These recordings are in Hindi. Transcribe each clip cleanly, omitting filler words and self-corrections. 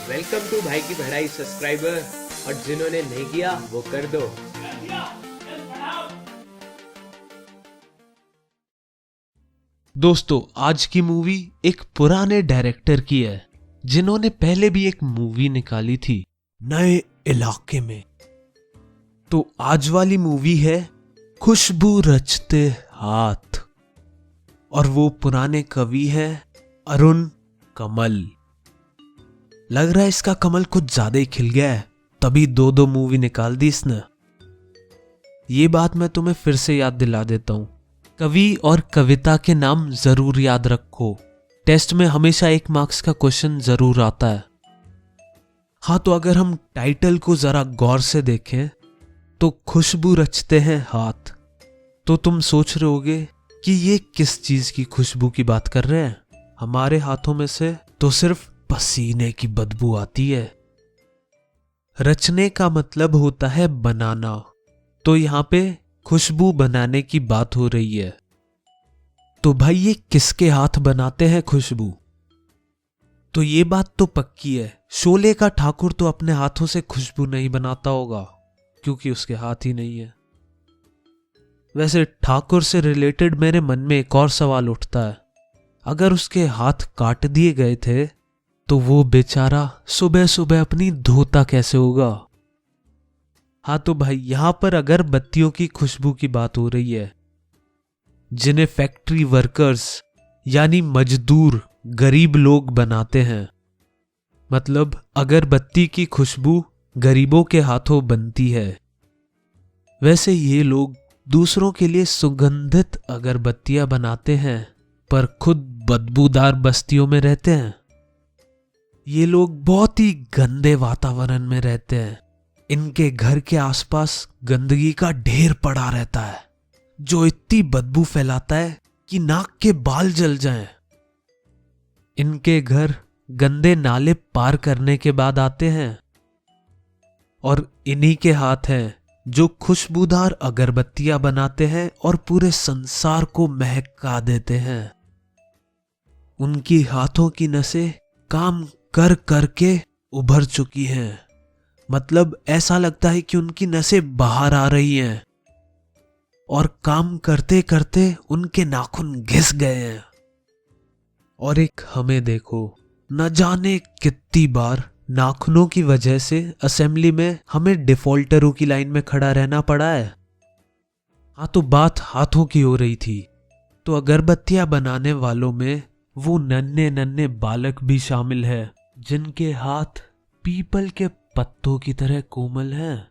वेलकम टू भाई की पढ़ाई सब्सक्राइबर, और जिन्होंने नहीं किया वो कर दो। दोस्तों, आज की मूवी एक पुराने डायरेक्टर की है जिन्होंने पहले भी एक मूवी निकाली थी नए इलाके में। तो आज वाली मूवी है खुशबू रचते हाथ, और वो पुराने कवि है अरुण कमल। लग रहा है इसका कमल कुछ ज्यादा ही खिल गया है, तभी दो मूवी निकाल दी इसने। ये बात मैं तुम्हें फिर से याद दिला देता हूं, कवि और कविता के नाम जरूर याद रखो। टेस्ट में हमेशा 1 मार्क्स का क्वेश्चन जरूर आता है। हाँ, तो अगर हम टाइटल को जरा गौर से देखें तो खुशबू रचते हैं हाथ, तो तुम सोच रहे होगे कि ये किस चीज की खुशबू की बात कर रहे हैं। हमारे हाथों में से तो सिर्फ पसीने की बदबू आती है। रचने का मतलब होता है बनाना, तो यहां पे खुशबू बनाने की बात हो रही है। तो भाई ये किसके हाथ बनाते हैं खुशबू? तो ये बात तो पक्की है, शोले का ठाकुर तो अपने हाथों से खुशबू नहीं बनाता होगा, क्योंकि उसके हाथ ही नहीं है। वैसे ठाकुर से रिलेटेड मेरे मन में एक और सवाल उठता है, अगर उसके हाथ काट दिए गए थे तो वो बेचारा सुबह सुबह अपनी धोता कैसे होगा? हाँ, तो भाई यहां पर अगरबत्तियों की खुशबू की बात हो रही है, जिन्हें फैक्ट्री वर्कर्स यानी मजदूर गरीब लोग बनाते हैं। मतलब अगरबत्ती की खुशबू गरीबों के हाथों बनती है। वैसे ये लोग दूसरों के लिए सुगंधित अगरबत्तियां बनाते हैं, पर खुद बदबूदार बस्तियों में रहते हैं। ये लोग बहुत ही गंदे वातावरण में रहते हैं। इनके घर के आसपास गंदगी का ढेर पड़ा रहता है, जो इतनी बदबू फैलाता है कि नाक के बाल जल जाएं। इनके घर गंदे नाले पार करने के बाद आते हैं, और इन्हीं के हाथ हैं जो खुशबूदार अगरबत्तियां बनाते हैं और पूरे संसार को महका देते हैं। उनकी हाथों की नसें काम कर करके उभर चुकी हैं। मतलब ऐसा लगता है कि उनकी नसें बाहर आ रही हैं, और काम करते करते उनके नाखून घिस गए हैं। और एक हमें देखो, न जाने कितनी बार नाखूनों की वजह से असेंबली में हमें डिफॉल्टरों की लाइन में खड़ा रहना पड़ा है। हाँ, तो बात हाथों की हो रही थी, तो अगरबत्तियां बनाने वालों में वो नन्हे नन्हे बालक भी शामिल है, जिनके हाथ पीपल के पत्तों की तरह कोमल हैं।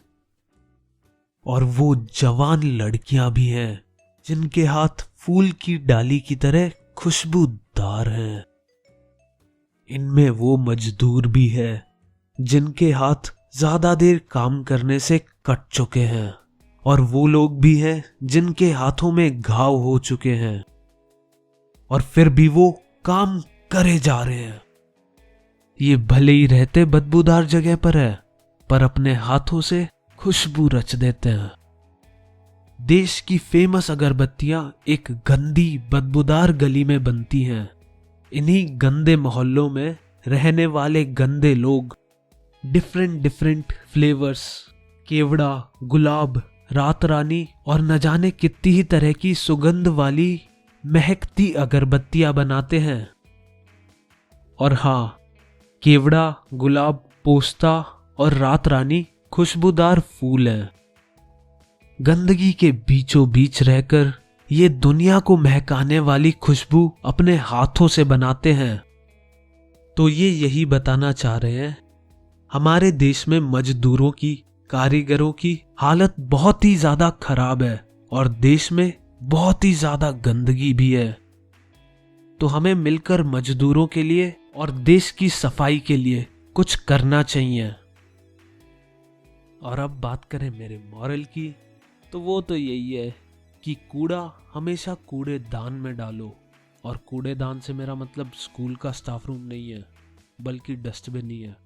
और वो जवान लड़कियां भी हैं, जिनके हाथ फूल की डाली की तरह खुशबूदार हैं। इनमें वो मजदूर भी है जिनके हाथ ज्यादा देर काम करने से कट चुके हैं, और वो लोग भी हैं जिनके हाथों में घाव हो चुके हैं, और फिर भी वो काम करे जा रहे हैं। ये भले ही रहते बदबूदार जगह पर है, पर अपने हाथों से खुशबू रच देते हैं। देश की फेमस अगरबत्तियां एक गंदी बदबूदार गली में बनती हैं। इन्हीं गंदे मोहल्लों में रहने वाले गंदे लोग डिफरेंट फ्लेवर्स, केवड़ा, गुलाब, रात रानी और न जाने कितनी ही तरह की सुगंध वाली महकती अगरबत्तियां बनाते हैं। और हाँ, केवड़ा, गुलाब, पोस्ता और रात रानी खुशबूदार फूल हैं। गंदगी के बीचों बीच रहकर ये दुनिया को महकाने वाली खुशबू अपने हाथों से बनाते हैं। तो ये यही बताना चाह रहे हैं, हमारे देश में मजदूरों की, कारीगरों की हालत बहुत ही ज्यादा खराब है, और देश में बहुत ही ज्यादा गंदगी भी है। तो हमें मिलकर मजदूरों के लिए और देश की सफाई के लिए कुछ करना चाहिए। और अब बात करें मेरे मॉरल की, तो वो तो यही है कि कूड़ा हमेशा कूड़ेदान में डालो। और कूड़ेदान से मेरा मतलब स्कूल का स्टाफ रूम नहीं है, बल्कि डस्टबिन ही है।